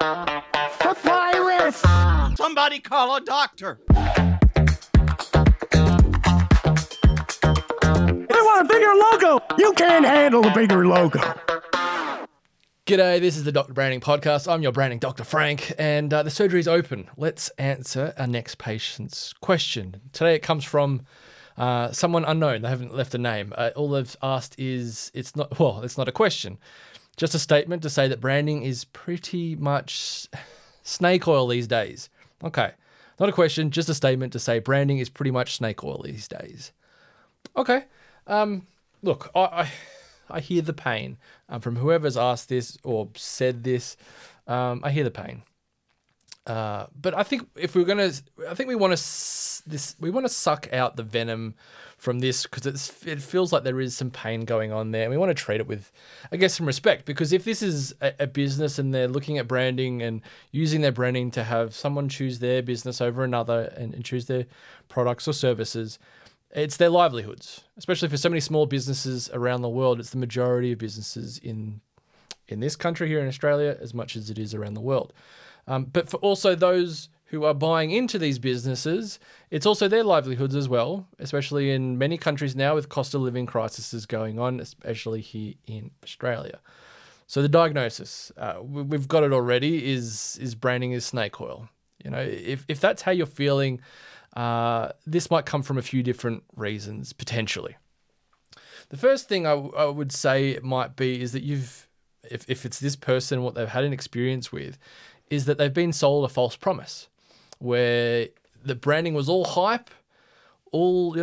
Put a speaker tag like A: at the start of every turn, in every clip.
A: Papyrus!
B: Somebody call a doctor.
A: I want a bigger logo! You can't handle a bigger logo.
C: G'day, this is the Dr. Branding Podcast. I'm your branding Dr. Frank, and the surgery is open. Let's answer our next patient's question. Today it comes from someone unknown. They haven't left a name. All they've asked is, it's not a question, just a statement to say that branding is pretty much snake oil these days. Okay, not a question, just a statement to say branding is pretty much snake oil these days. Okay, look, I hear the pain from whoever's asked this or said this. I hear the pain, but I think if we're gonna, we want to suck out the venom from this because it feels like there is some pain going on there, and we want to treat it with, I guess, some respect. Because if this is a business and they're looking at branding and using their branding to have someone choose their business over another and choose their products or services, it's their livelihoods, especially for so many small businesses around the world. It's the majority of businesses in this country here in Australia, as much as it is around the world. But for also those who are buying into these businesses, it's also their livelihoods as well, especially in many countries now with cost of living crises going on, especially here in Australia. So the diagnosis, we've got it already, is branding is snake oil. You know, if that's how you're feeling, this might come from a few different reasons, potentially. The first thing I would say it might be is that if it's this person, what they've had an experience with, is that they've been sold a false promise, where the branding was all hype, all,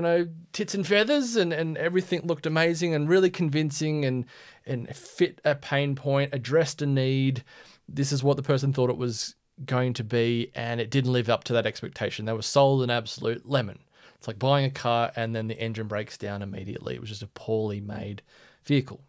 C: tits and feathers, and everything looked amazing and really convincing and fit a pain point, addressed a need. This is what the person thought it was going to be, and it didn't live up to that expectation. They were sold an absolute lemon. It's like buying a car and then the engine breaks down immediately. It was just a poorly made vehicle.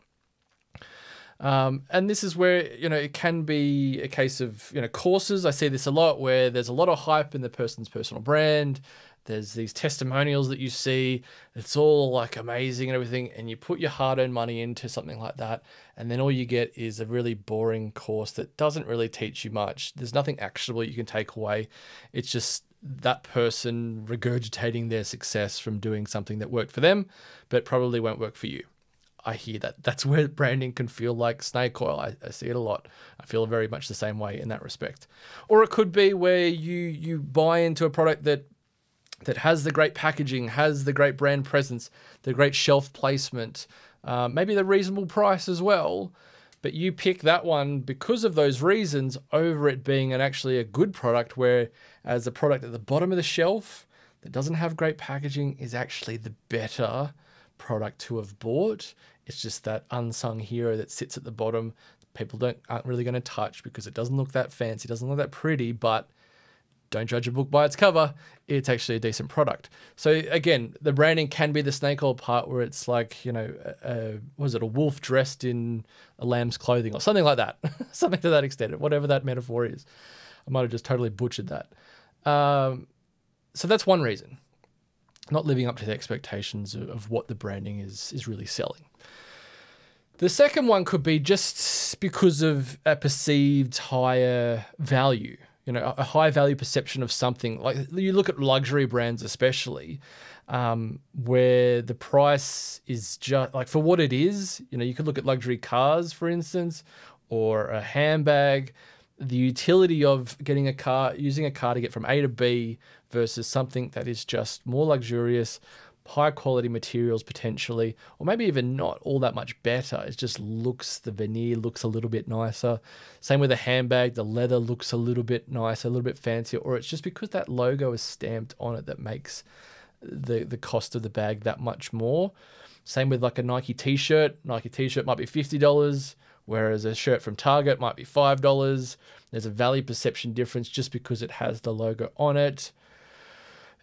C: And this is where, it can be a case of, courses. I see this a lot where there's a lot of hype in the person's personal brand. There's these testimonials that you see. It's all like amazing and everything. And you put your hard-earned money into something like that. And then all you get is a really boring course that doesn't really teach you much. There's nothing actionable you can take away. It's just that person regurgitating their success from doing something that worked for them, but probably won't work for you. I hear that. That's where branding can feel like snake oil. I see it a lot. I feel very much the same way in that respect. Or it could be where you buy into a product that has the great packaging, has the great brand presence, the great shelf placement, maybe the reasonable price as well, but you pick that one because of those reasons over it being actually a good product, where as a product at the bottom of the shelf that doesn't have great packaging is actually the better product to have bought. It's just that unsung hero that sits at the bottom. People aren't really going to touch because it doesn't look that fancy, doesn't look that pretty, but don't judge a book by its cover. It's actually a decent product. So again, the branding can be the snake oil part, where it's like, was it a wolf dressed in a lamb's clothing or something like that? Something to that extent, whatever that metaphor is. I might have just totally butchered that. So that's one reason. Not living up to the expectations of what the branding is really selling. The second one could be just because of a perceived higher value, a high value perception of something. Like you look at luxury brands especially, where the price is just like for what it is. You could look at luxury cars, for instance, or a handbag. The utility of getting a car, using a car to get from A to B versus something that is just more luxurious, high quality materials potentially, or maybe even not all that much better. It just looks, the veneer looks a little bit nicer. Same with a handbag, the leather looks a little bit nicer, a little bit fancier, or it's just because that logo is stamped on it that makes the cost of the bag that much more. Same with like a Nike t-shirt. Nike t-shirt might be $50. Whereas a shirt from Target might be $5. There's a value perception difference just because it has the logo on it.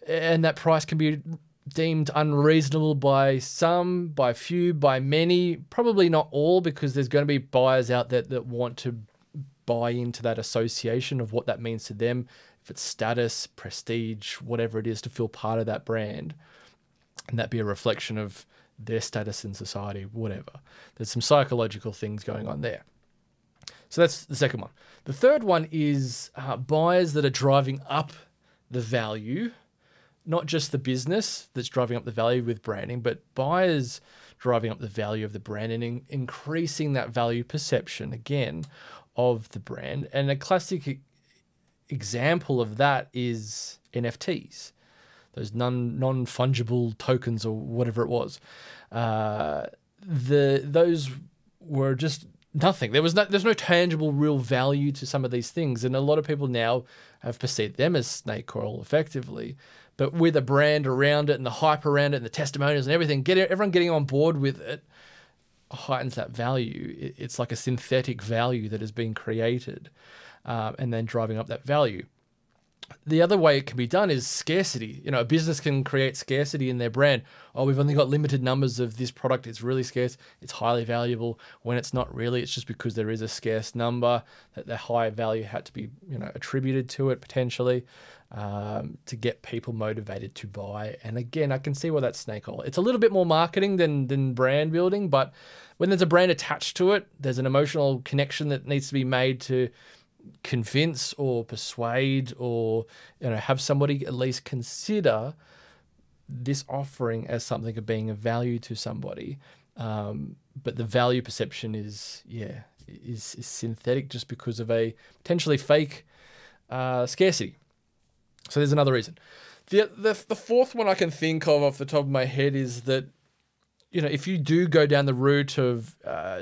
C: And that price can be deemed unreasonable by some, by few, by many. Probably not all, because there's going to be buyers out there that want to buy into that association of what that means to them. If it's status, prestige, whatever it is, to feel part of that brand. And that be a reflection of their status in society, whatever. There's some psychological things going on there. So that's the second one. The third one is buyers that are driving up the value, not just the business that's driving up the value with branding, but buyers driving up the value of the brand and increasing that value perception, again, of the brand. And a classic example of that is NFTs, those non-fungible tokens or whatever it was. Those were just nothing. There's no tangible real value to some of these things. And a lot of people now have perceived them as snake oil effectively. But with a brand around it and the hype around it and the testimonials and everything, everyone getting on board with it heightens that value. It's like a synthetic value that has been created and then driving up that value. The other way it can be done is scarcity. A business can create scarcity in their brand. Oh, we've only got limited numbers of this product. It's really scarce. It's highly valuable. When it's not really, it's just because there is a scarce number that the high value had to be, attributed to it potentially to get people motivated to buy. And again, I can see why that's snake oil. It's a little bit more marketing than brand building, but when there's a brand attached to it, there's an emotional connection that needs to be made to convince or persuade or have somebody at least consider this offering as something of being of value to somebody, but the value perception is synthetic just because of a potentially fake scarcity. So there's another reason. The fourth one I can think of off the top of my head is that if you do go down the route of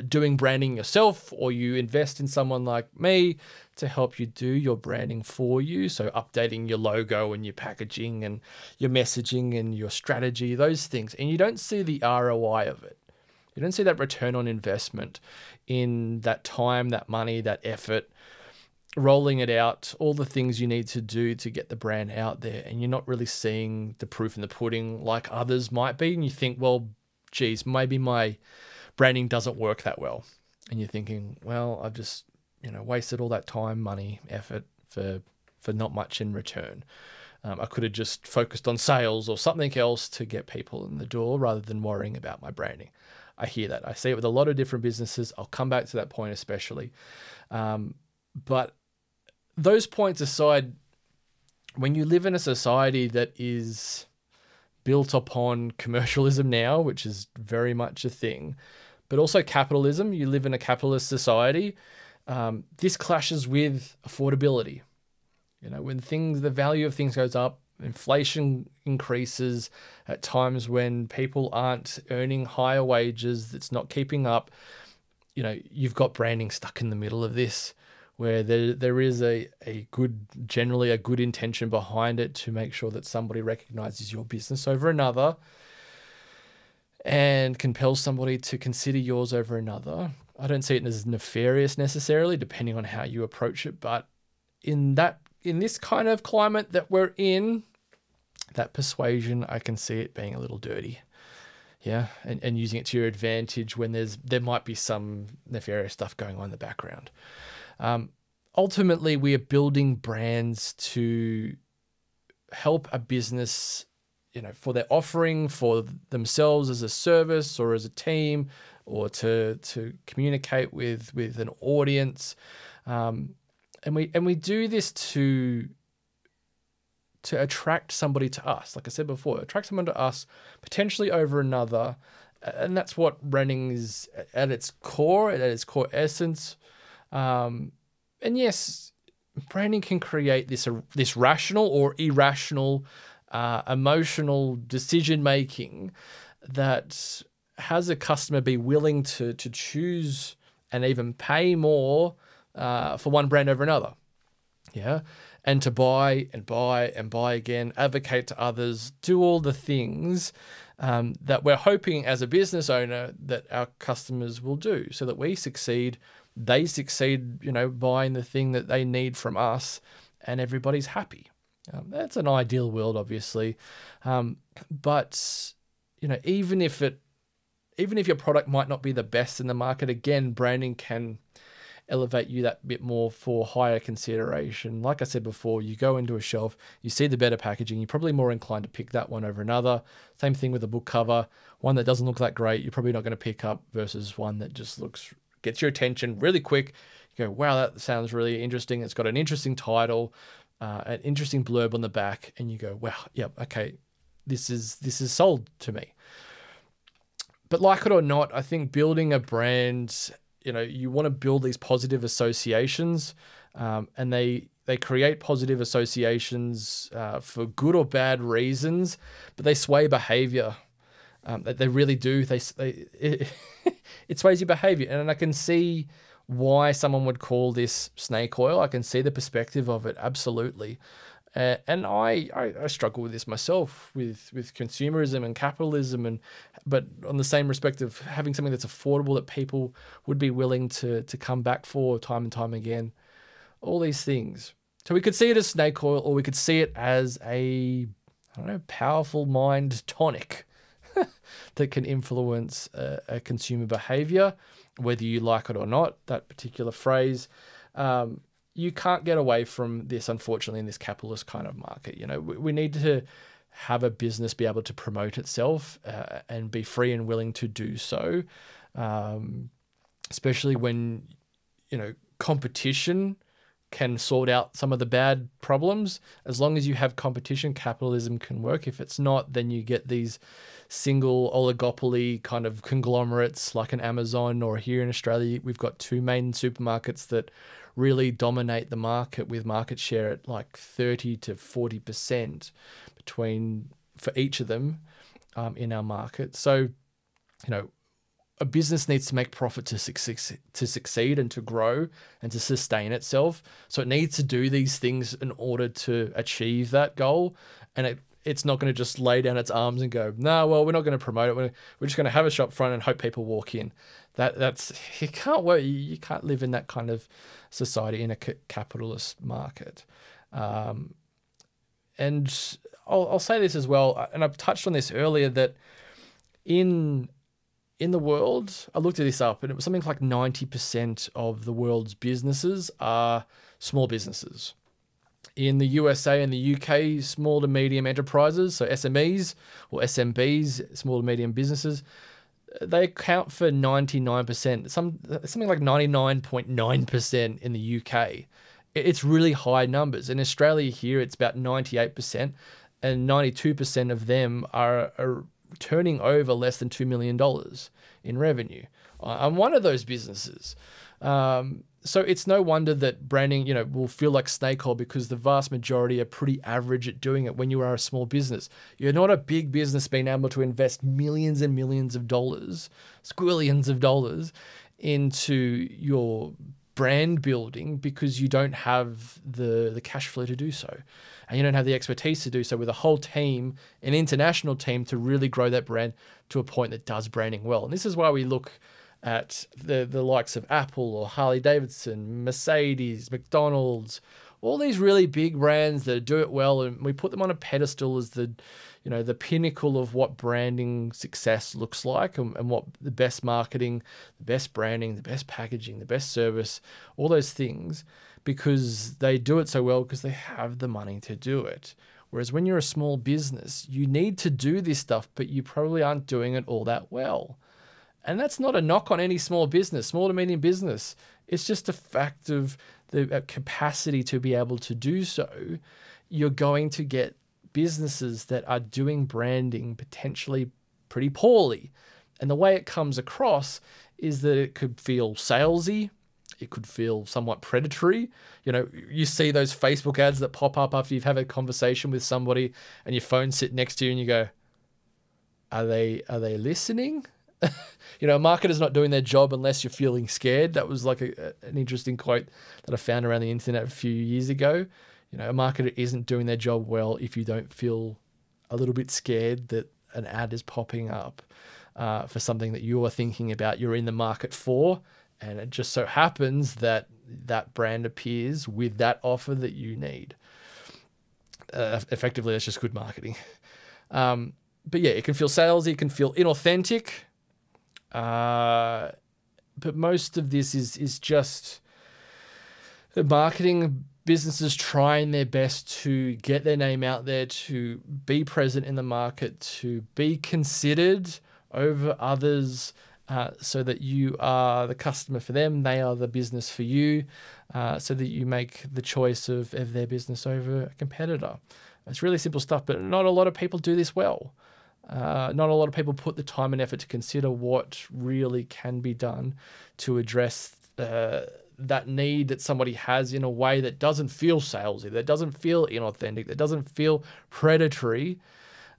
C: doing branding yourself, or you invest in someone like me to help you do your branding for you, so updating your logo and your packaging and your messaging and your strategy, those things, and you don't see the ROI of it, you don't see that return on investment in that time, that money, that effort, rolling it out, all the things you need to do to get the brand out there, and you're not really seeing the proof in the pudding like others might be, and you think, well, geez, maybe my branding doesn't work that well. And you're thinking, well, I've just, wasted all that time, money, effort for not much in return. I could have just focused on sales or something else to get people in the door rather than worrying about my branding. I hear that. I see it with a lot of different businesses. I'll come back to that point especially. But those points aside, when you live in a society that is built upon commercialism now, which is very much a thing, but also capitalism, you live in a capitalist society, this clashes with affordability. When the value of things goes up, inflation increases at times when people aren't earning higher wages, it's not keeping up. You've got branding stuck in the middle of this, where there is generally a good intention behind it to make sure that somebody recognizes your business over another and compels somebody to consider yours over another. I don't see it as nefarious necessarily, depending on how you approach it, but in this kind of climate that we're in, that persuasion, I can see it being a little dirty. Yeah, and using it to your advantage when there might be some nefarious stuff going on in the background. Ultimately, we are building brands to help a business, for their offering, for themselves as a service or as a team, or to communicate with an audience. And we do this to attract somebody to us. Like I said before, attract someone to us, potentially over another. And that's what branding is at its core essence. And yes, branding can create this rational or irrational, emotional decision-making that has a customer be willing to choose and even pay more for one brand over another. Yeah. And to buy and buy and buy again, advocate to others, do all the things that we're hoping as a business owner that our customers will do so that we succeed, they succeed, buying the thing that they need from us, and everybody's happy. That's an ideal world, obviously. But, even if your product might not be the best in the market, again, branding can elevate you that bit more for higher consideration. Like I said before, you go into a shelf, you see the better packaging, you're probably more inclined to pick that one over another. Same thing with a book cover. One that doesn't look that great, you're probably not going to pick up versus one that just gets your attention really quick. You You go, wow, that sounds really interesting. It's got an interesting title, an interesting blurb on the back, and you go, wow, yep, okay, this is sold to me. But like it or not, I think building a brand, you want to build these positive associations, and they create positive associations for good or bad reasons, but they sway behavior. They really do. It sways your behavior. And I can see why someone would call this snake oil. I can see the perspective of it, absolutely. And I struggle with this myself, with consumerism and capitalism, but on the same respect of having something that's affordable that people would be willing to come back for time and time again. All these things. So we could see it as snake oil, or we could see it as a, powerful mind tonic that can influence a consumer behavior, whether you like it or not, that particular phrase. You can't get away from this, unfortunately, in this capitalist kind of market. We need to have a business be able to promote itself and be free and willing to do so, especially when, competition can sort out some of the bad problems. As long as you have competition, capitalism can work. If it's not, then you get these single oligopoly kind of conglomerates like an Amazon, or here in Australia, we've got two main supermarkets that really dominate the market with market share at like 30 to 40% for each of them in our market. So, a business needs to make profit to succeed and to grow and to sustain itself. So it needs to do these things in order to achieve that goal. And it's not going to just lay down its arms and go, no, well, we're not going to promote it. We're just going to have a shop front and hope people walk in. That's it can't work. You can't live in that kind of society in a capitalist market. And I'll say this as well, and I've touched on this earlier, that in the world, I looked at this up, and it was something like 90% of the world's businesses are small businesses. In the USA and the UK, small to medium enterprises, so SMEs or SMBs, small to medium businesses, they account for 99%, something like 99.9% in the UK. It's really high numbers. In Australia here, it's about 98%, and 92% of them are turning over less than $2 million in revenue. I'm one of those businesses. So it's no wonder that branding, will feel like snake oil, because the vast majority are pretty average at doing it when you are a small business. You're not a big business being able to invest millions and millions of dollars, squillions of dollars into your brand building, because you don't have the cash flow to do so. And you don't have the expertise to do so with a whole team, an international team, to really grow that brand to a point that does branding well. And this is why we look at the likes of Apple or Harley Davidson, Mercedes, McDonald's, all these really big brands that do it well, and we put them on a pedestal as the pinnacle of what branding success looks like, and what the best marketing, the best branding, the best packaging, the best service, all those things, because they do it so well because they have the money to do it. Whereas when you're a small business, you need to do this stuff, but you probably aren't doing it all that well. And that's not a knock on any small business, small to medium business. It's just a fact of the capacity to be able to do so. You're going to get businesses that are doing branding potentially pretty poorly. And the way it comes across is that it could feel salesy. It could feel somewhat predatory. You see those Facebook ads that pop up after you've had a conversation with somebody and your phone sit next to you and you go, are they listening? A marketer's not doing their job unless you're feeling scared. That was like an interesting quote that I found around the internet a few years ago. A marketer isn't doing their job well if you don't feel a little bit scared that an ad is popping up for something that you are thinking about, you're in the market for, and it just so happens that that brand appears with that offer that you need. Effectively, that's just good marketing. But yeah, it can feel salesy, it can feel inauthentic. But most of this is just the marketing businesses trying their best to get their name out there, to be present in the market, to be considered over others, so that you are the customer for them, they are the business for you, so that you make the choice of their business over a competitor. It's really simple stuff, but not a lot of people do this well. Not a lot of people put the time and effort to consider what really can be done to address that need that somebody has in a way that doesn't feel salesy, that doesn't feel inauthentic, that doesn't feel predatory.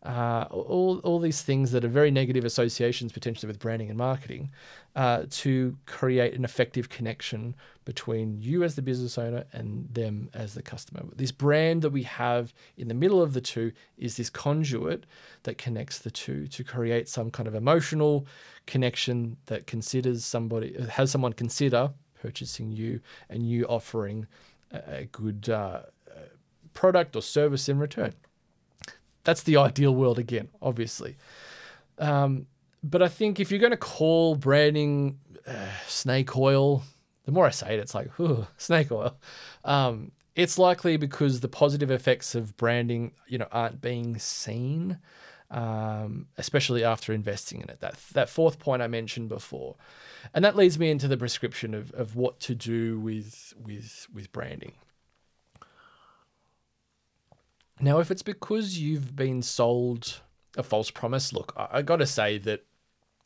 C: All these things that are very negative associations potentially with branding and marketing, to create an effective connection between you as the business owner and them as the customer. This brand that we have in the middle of the two is this conduit that connects the two to create some kind of emotional connection that has someone consider purchasing you and you offering a good product or service in return. That's the ideal world again, obviously. But I think if you're going to call branding snake oil, the more I say it, it's like, snake oil. It's likely because the positive effects of branding, aren't being seen, especially after investing in it. That fourth point I mentioned before. And that leads me into the prescription of what to do with branding. Now, if it's because you've been sold a false promise, look, I got to say that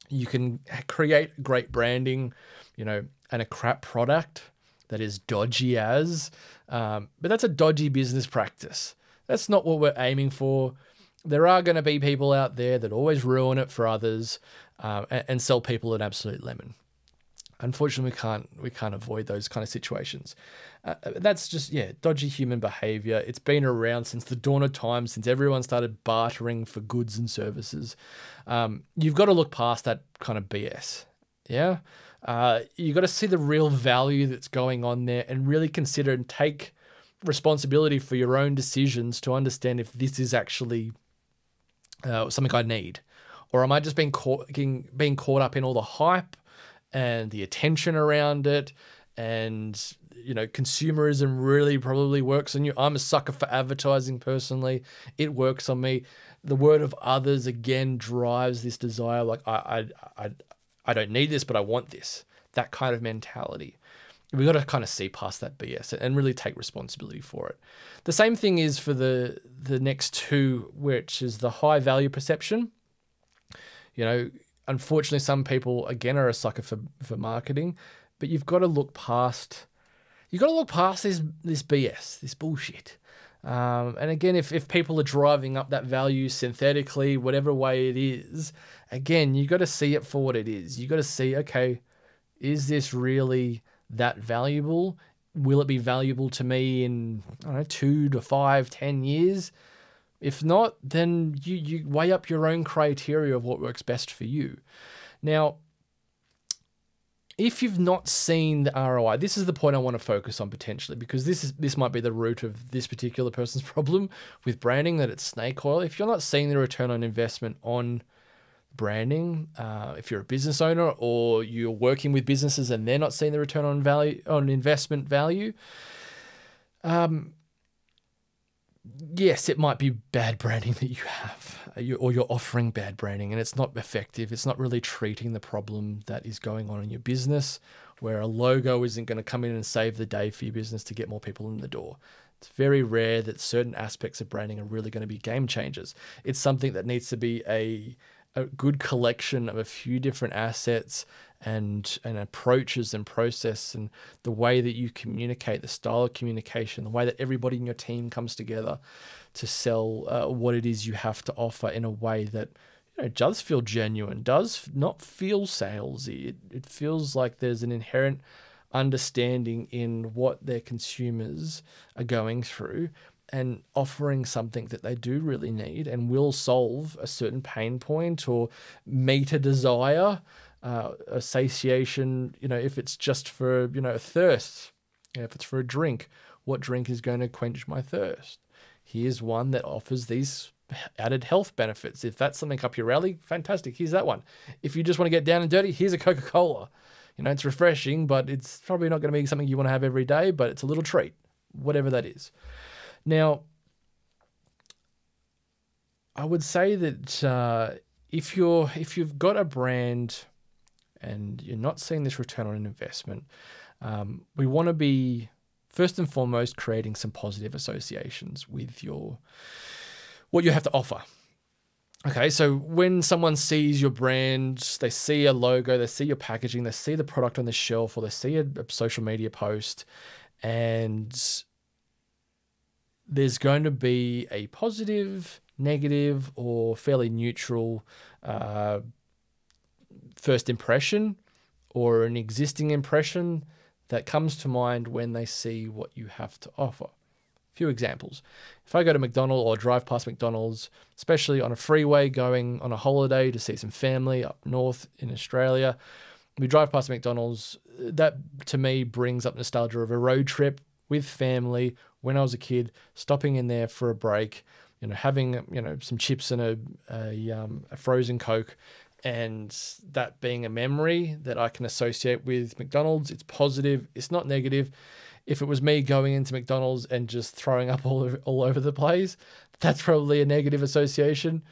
C: you can create great branding, and a crap product that is dodgy but that's a dodgy business practice. That's not what we're aiming for. There are going to be people out there that always ruin it for others and sell people an absolute lemon. Unfortunately, we can't avoid those kind of situations. That's just, dodgy human behavior. It's been around since the dawn of time, since everyone started bartering for goods and services. You've got to look past that kind of BS. Yeah. You've got to see the real value that's going on there and really consider and take responsibility for your own decisions to understand if this is actually something I need, or am I just being caught up in all the hype and the attention around it, and consumerism really probably works on you. I'm a sucker for advertising personally. It works on me. The word of others again drives this desire. Like I don't need this, but I want this. That kind of mentality. We've got to kind of see past that BS and really take responsibility for it. The same thing is for the next two, which is the high value perception. Unfortunately, some people again are a sucker for marketing, but you've got to look past. You've got to look past this BS, this bullshit. And again, if people are driving up that value synthetically, whatever way it is, again, you've got to see it for what it is. You've got to see, okay, is this really that valuable? Will it be valuable to me in 2 to 5, 10 years? If not, then you weigh up your own criteria of what works best for you. Now, if you've not seen the ROI, this is the point I want to focus on potentially, because this might be the root of this particular person's problem with branding, that it's snake oil. If you're not seeing the return on investment on branding, if you're a business owner or you're working with businesses and they're not seeing the return on investment value, yes, it might be bad branding that you have, or you're offering bad branding and it's not effective. It's not really treating the problem that is going on in your business, where a logo isn't going to come in and save the day for your business to get more people in the door. It's very rare that certain aspects of branding are really going to be game changers. It's something that needs to be a good collection of a few different assets and approaches and process, and the way that you communicate, the style of communication, the way that everybody in your team comes together to sell what it is you have to offer in a way that does feel genuine, does not feel salesy. It feels like there's an inherent understanding in what their consumers are going through, and offering something that they do really need and will solve a certain pain point or meet a desire, a satiation, if it's just for, a thirst, if it's for a drink, what drink is going to quench my thirst? Here's one that offers these added health benefits. If that's something up your alley, fantastic. Here's that one. If you just want to get down and dirty, here's a Coca-Cola. It's refreshing, but it's probably not going to be something you want to have every day, but it's a little treat, whatever that is. Now, I would say that if you've got a brand and you're not seeing this return on investment, we want to be, first and foremost, creating some positive associations with what you have to offer. Okay, so when someone sees your brand, they see a logo, they see your packaging, they see the product on the shelf, or they see a social media post, and there's going to be a positive, negative, or fairly neutral first impression or an existing impression that comes to mind when they see what you have to offer. A few examples. If I go to McDonald's or drive past McDonald's, especially on a freeway going on a holiday to see some family up north in Australia, we drive past McDonald's, that to me brings up nostalgia of a road trip with family when I was a kid, stopping in there for a break, having, some chips and a frozen Coke, and that being a memory that I can associate with McDonald's. It's positive. It's not negative. If it was me going into McDonald's and just throwing up all over the place, that's probably a negative association.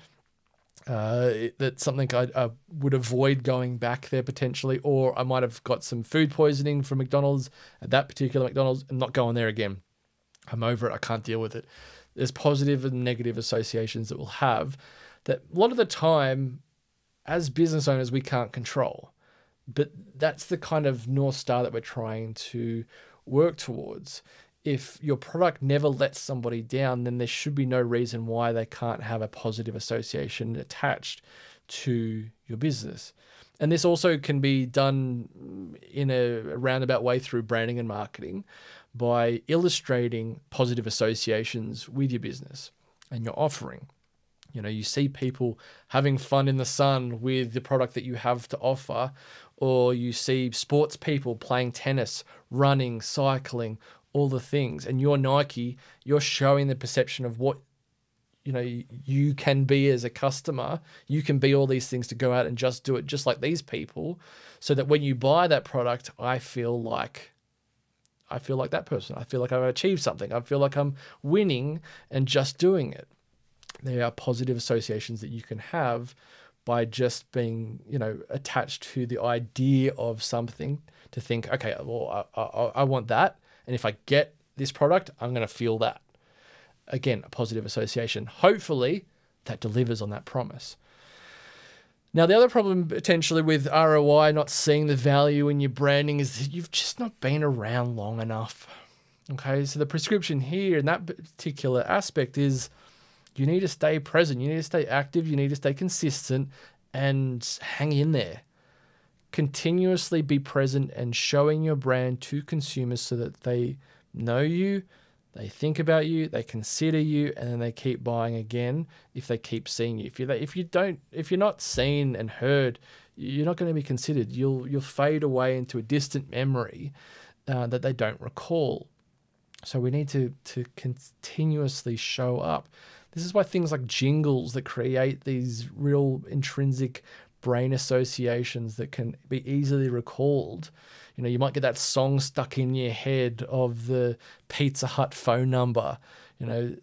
C: That's something I would avoid going back there potentially, or I might have got some food poisoning from McDonald's at that particular McDonald's and not going there again. I'm over it. I can't deal with it. There's positive and negative associations that we'll have that a lot of the time as business owners we can't control. But that's the kind of North Star that we're trying to work towards. If your product never lets somebody down, then there should be no reason why they can't have a positive association attached to your business. And this also can be done in a roundabout way through branding and marketing by illustrating positive associations with your business and your offering. You see people having fun in the sun with the product that you have to offer, or you see sports people playing tennis, running, cycling, all the things. And you're Nike, you're showing the perception of what you can be as a customer. You can be all these things to go out and just do it just like these people, so that when you buy that product, I feel like that person. I feel like I've achieved something. I feel like I'm winning and just doing it. There are positive associations that you can have by just being, attached to the idea of something, to think, okay, well, I want that. And if I get this product, I'm going to feel that. Again, a positive association. Hopefully that delivers on that promise. Now, the other problem potentially with ROI, not seeing the value in your branding, is that you've just not been around long enough. Okay, so the prescription here in that particular aspect is you need to stay present, you need to stay active, you need to stay consistent and hang in there. Continuously be present and showing your brand to consumers so that they know you, they think about you, they consider you, and then they keep buying again if they keep seeing you. If you're not seen and heard, you're not going to be considered. You'll fade away into a distant memory that they don't recall. So we need to continuously show up. This is why things like jingles that create these real intrinsic brain associations that can be easily recalled. You might get that song stuck in your head of the Pizza Hut phone number. In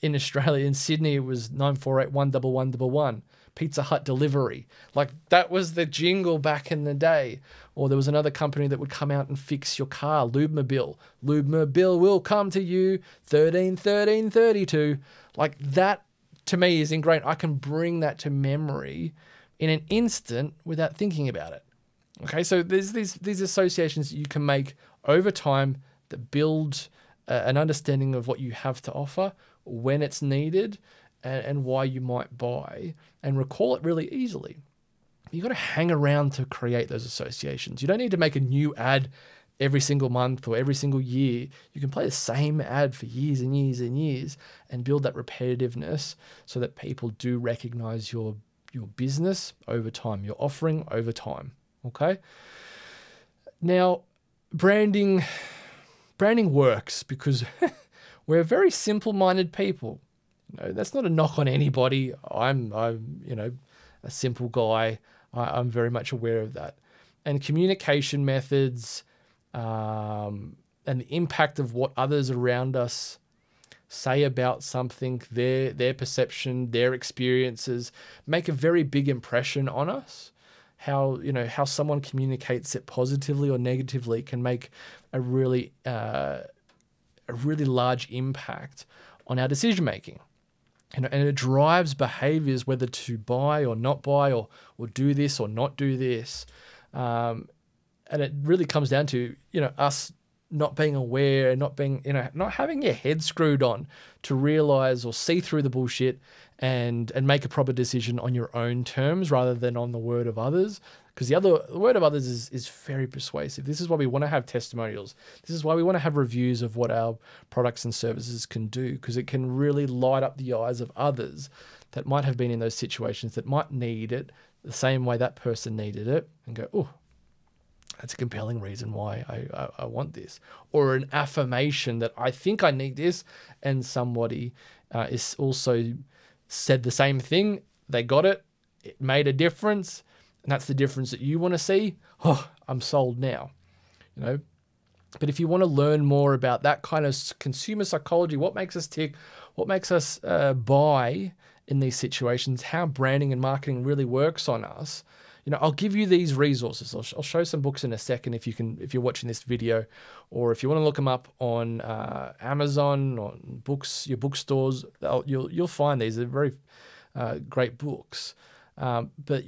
C: Australia, in Sydney, it was 948 11111. Pizza Hut delivery. Like, that was the jingle back in the day. Or there was another company that would come out and fix your car, Lubemobile. Lubemobile will come to you, 131332. Like, that to me is ingrained. I can bring that to memory in an instant without thinking about it. Okay, so there's these associations that you can make over time that build an understanding of what you have to offer, when it's needed, and why you might buy, and recall it really easily. You've got to hang around to create those associations. You don't need to make a new ad every single month or every single year. You can play the same ad for years and years and years and build that repetitiveness so that people do recognize your business over time, your offering over time. Okay? Now, branding works because we're very simple-minded people. That's not a knock on anybody. I'm a simple guy. I'm very much aware of that. And communication methods and the impact of what others around us say about something, their perception, their experiences, make a very big impression on us. how someone communicates it positively or negatively can make a really large impact on our decision making. And it drives behaviors, whether to buy or not buy, or do this or not do this. And it really comes down to, us not being aware, not having your head screwed on to realize or see through the bullshit and make a proper decision on your own terms rather than on the word of others. Because the word of others is very persuasive. This is why we want to have testimonials. This is why we want to have reviews of what our products and services can do, because it can really light up the eyes of others that might have been in those situations, that might need it the same way that person needed it, and go, oh, that's a compelling reason why I want this. Or an affirmation that I think I need this, and somebody is also said the same thing. They got it. It made a difference. And that's the difference that you want to see. Oh, I'm sold now. But if you want to learn more about that kind of consumer psychology, what makes us tick, what makes us buy in these situations, how branding and marketing really works on us, I'll give you these resources. I'll show some books in a second if you're watching this video, or if you want to look them up on Amazon or your bookstores, you'll find these. They're very great books. But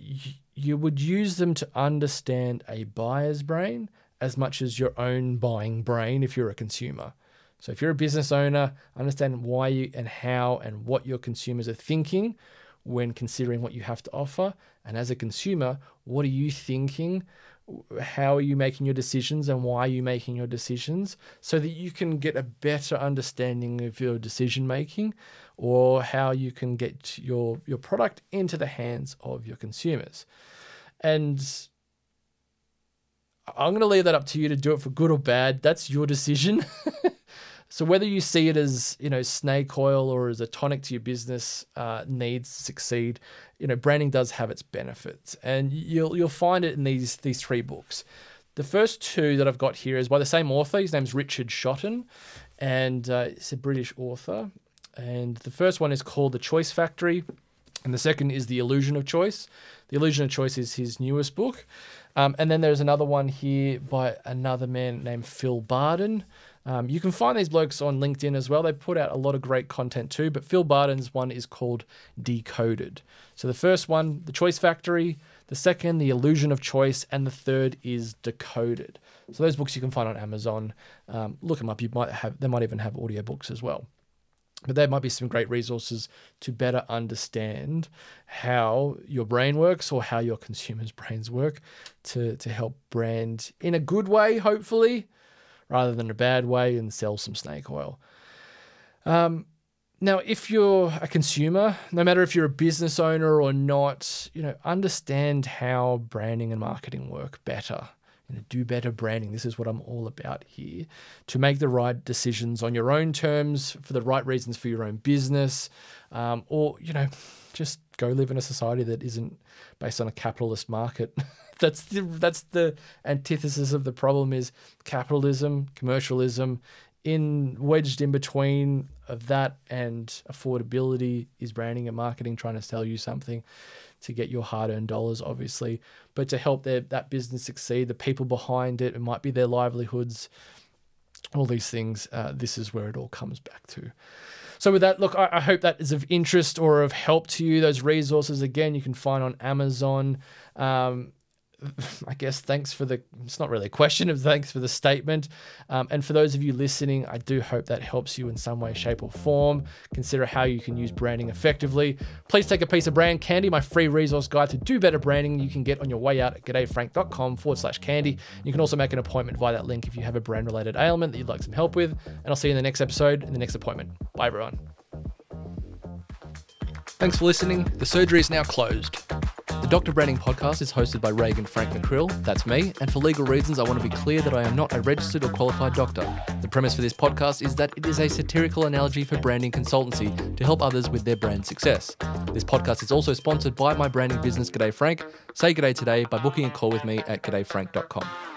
C: you would use them to understand a buyer's brain as much as your own buying brain if you're a consumer. So if you're a business owner, understand why and how and what your consumers are thinking when considering what you have to offer. And as a consumer, what are you thinking? How are you making your decisions, and why are you making your decisions, so that you can get a better understanding of your decision making, or how you can get your product into the hands of your consumers. And I'm going to leave that up to you to do it for good or bad. That's your decision. So whether you see it as, snake oil or as a tonic to your business needs to succeed, branding does have its benefits, and you'll find it in these three books. The first two that I've got here is by the same author. His name's Richard Shotton, and he's a British author. And the first one is called The Choice Factory, and the second is The Illusion of Choice. The Illusion of Choice is his newest book. And then there's another one here by another man named Phil Barden. You can find these blokes on LinkedIn as well. They put out a lot of great content too, but Phil Barden's one is called Decoded. So the first one, The Choice Factory, the second, The Illusion of Choice, and the third is Decoded. So those books you can find on Amazon. Look them up. They might even have audiobooks as well. But there might be some great resources to better understand how your brain works, or how your consumers' brains work, to help brand in a good way, hopefully, rather than a bad way, and sell some snake oil. Now, if you're a consumer, no matter if you're a business owner or not, understand how branding and marketing work better. Do better branding. This is what I'm all about here. To make the right decisions on your own terms, for the right reasons for your own business, or, just go live in a society that isn't based on a capitalist market. That's the antithesis of the problem, is capitalism, commercialism. Wedged in between of that and affordability is branding and marketing, trying to sell you something to get your hard-earned dollars, obviously, but to help that business succeed, the people behind it, it might be their livelihoods, all these things. This is where it all comes back to. So with that, look, I hope that is of interest or of help to you. Those resources, again, you can find on Amazon. I guess it's not really a question, thanks for the statement. And for those of you listening, I do hope that helps you in some way, shape or form. Consider how you can use branding effectively. Please take a piece of brand candy, my free resource guide to do better branding you can get on your way out at g'dayfrank.com/candy. You can also make an appointment via that link if you have a brand related ailment that you'd like some help with. And I'll see you in the next episode, in the next appointment. Bye everyone. Thanks for listening. The surgery is now closed. The Dr. Branding Podcast is hosted by Reagan Frank McCrill, that's me, and for legal reasons I want to be clear that I am not a registered or qualified doctor. The premise for this podcast is that it is a satirical analogy for branding consultancy to help others with their brand success. This podcast is also sponsored by my branding business G'day Frank. Say g'day today by booking a call with me at g'dayfrank.com.